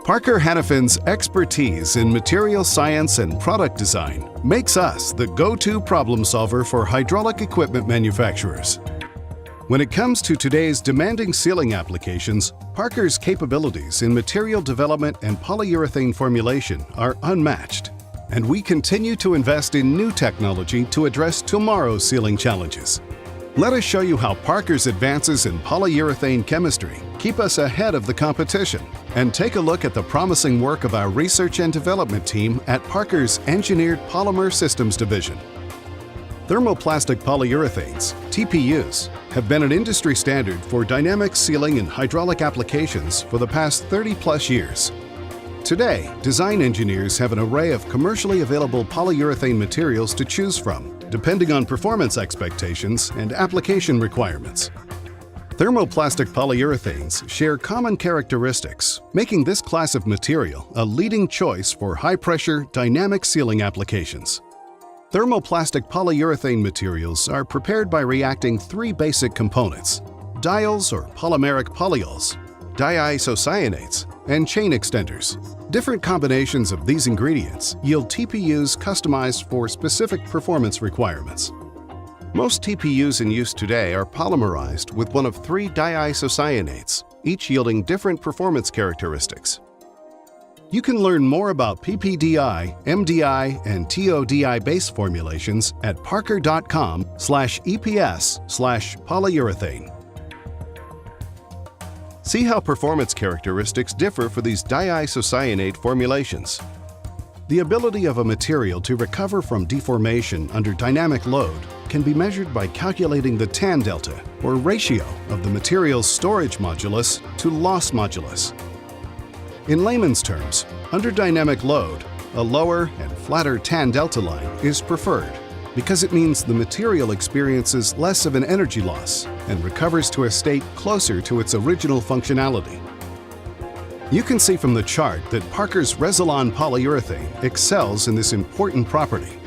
Parker Hannafin's expertise in material science and product design makes us the go-to problem solver for hydraulic equipment manufacturers. When it comes to today's demanding sealing applications, Parker's capabilities in material development and polyurethane formulation are unmatched, and we continue to invest in new technology to address tomorrow's sealing challenges. Let us show you how Parker's advances in polyurethane chemistry keep us ahead of the competition, and take a look at the promising work of our research and development team at Parker's Engineered Polymer Systems division. Thermoplastic polyurethanes, TPUs, have been an industry standard for dynamic sealing in hydraulic applications for the past 30+ years. Today, design engineers have an array of commercially available polyurethane materials to choose from, depending on performance expectations and application requirements. Thermoplastic polyurethanes share common characteristics, making this class of material a leading choice for high-pressure, dynamic sealing applications. Thermoplastic polyurethane materials are prepared by reacting three basic components: diols or polymeric polyols, diisocyanates, and chain extenders. Different combinations of these ingredients yield TPUs customized for specific performance requirements. Most TPUs in use today are polymerized with one of three diisocyanates, each yielding different performance characteristics. You can learn more about PPDI, MDI, and TODI base formulations at parker.com/EPS/polyurethane. See how performance characteristics differ for these diisocyanate formulations. The ability of a material to recover from deformation under dynamic load can be measured by calculating the tan delta, or ratio, of the material's storage modulus to loss modulus. In layman's terms, under dynamic load, a lower and flatter tan delta line is preferred because it means the material experiences less of an energy loss and recovers to a state closer to its original functionality. You can see from the chart that Parker's Resilon polyurethane excels in this important property.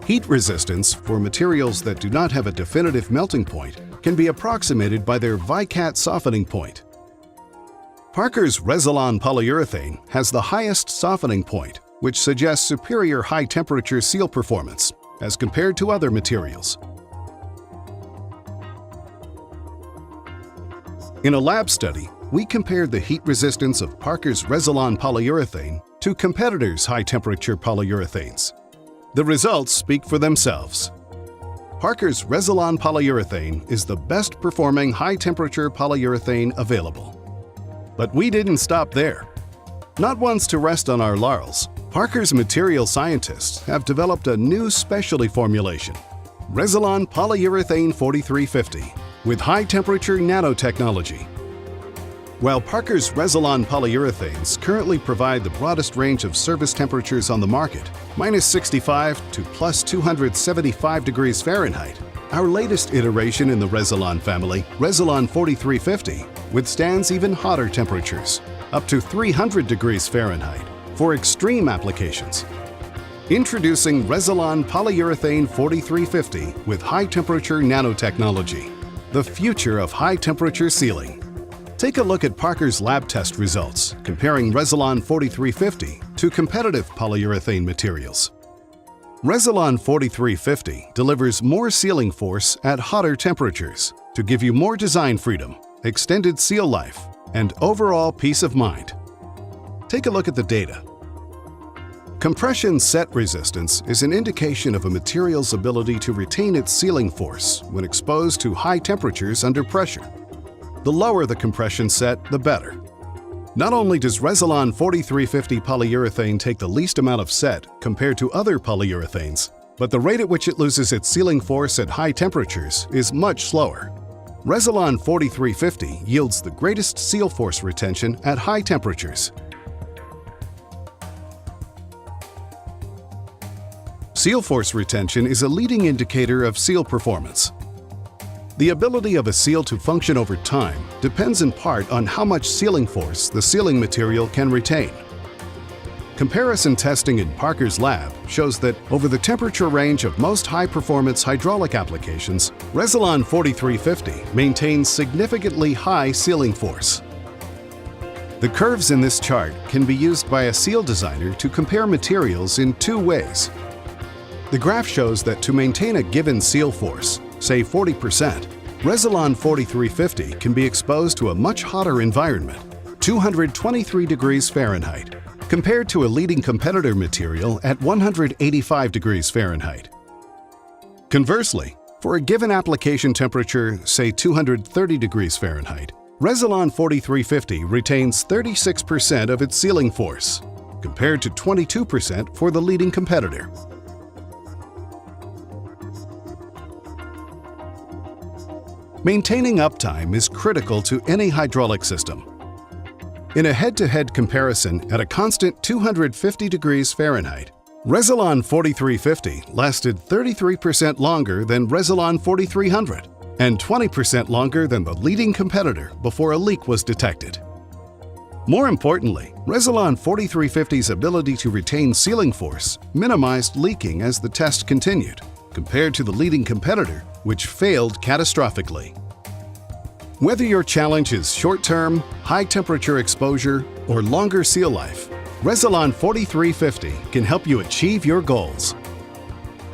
Heat resistance for materials that do not have a definitive melting point can be approximated by their Vicat softening point. Parker's Resilon polyurethane has the highest softening point, which suggests superior high-temperature seal performance as compared to other materials. In a lab study, we compared the heat resistance of Parker's Resilon polyurethane to competitors' high-temperature polyurethanes. The results speak for themselves. Parker's Resilon polyurethane is the best-performing high-temperature polyurethane available. But we didn't stop there. Not ones to rest on our laurels, Parker's material scientists have developed a new specialty formulation, Resilon Polyurethane 4350, with high-temperature nanotechnology. While Parker's Resilon polyurethanes currently provide the broadest range of service temperatures on the market, -65 to +275 degrees Fahrenheit, our latest iteration in the Resilon family, Resilon 4350, withstands even hotter temperatures, up to 300 degrees Fahrenheit, for extreme applications. Introducing Resilon Polyurethane 4350 with high-temperature nanotechnology, the future of high-temperature sealing. Take a look at Parker's lab test results, comparing Resilon 4350 to competitive polyurethane materials. Resilon 4350 delivers more sealing force at hotter temperatures to give you more design freedom, extended seal life, and overall peace of mind. Take a look at the data. Compression set resistance is an indication of a material's ability to retain its sealing force when exposed to high temperatures under pressure. The lower the compression set, the better. Not only does Resilon 4350 polyurethane take the least amount of set compared to other polyurethanes, but the rate at which it loses its sealing force at high temperatures is much slower. Resilon 4350 yields the greatest seal force retention at high temperatures. Seal force retention is a leading indicator of seal performance. The ability of a seal to function over time depends in part on how much sealing force the sealing material can retain. Comparison testing in Parker's lab shows that over the temperature range of most high-performance hydraulic applications, Resilon 4350 maintains significantly high sealing force. The curves in this chart can be used by a seal designer to compare materials in two ways. The graph shows that to maintain a given seal force, say 40%, Resilon 4350 can be exposed to a much hotter environment, 223 degrees Fahrenheit, compared to a leading competitor material at 185 degrees Fahrenheit. Conversely, for a given application temperature, say 230 degrees Fahrenheit, Resilon 4350 retains 36% of its sealing force, compared to 22% for the leading competitor. Maintaining uptime is critical to any hydraulic system. In a head-to-head comparison at a constant 250 degrees Fahrenheit, Resilon 4350 lasted 33% longer than Resilon 4300 and 20% longer than the leading competitor before a leak was detected. More importantly, Resilon 4350's ability to retain sealing force minimized leaking as the test continued, compared to the leading competitor, which failed catastrophically. Whether your challenge is short-term, high-temperature exposure, or longer seal life, Resilon 4350 can help you achieve your goals.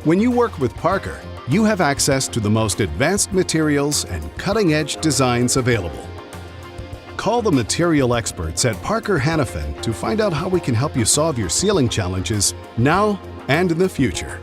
When you work with Parker, you have access to the most advanced materials and cutting-edge designs available. Call the material experts at Parker Hannafin to find out how we can help you solve your sealing challenges now and in the future.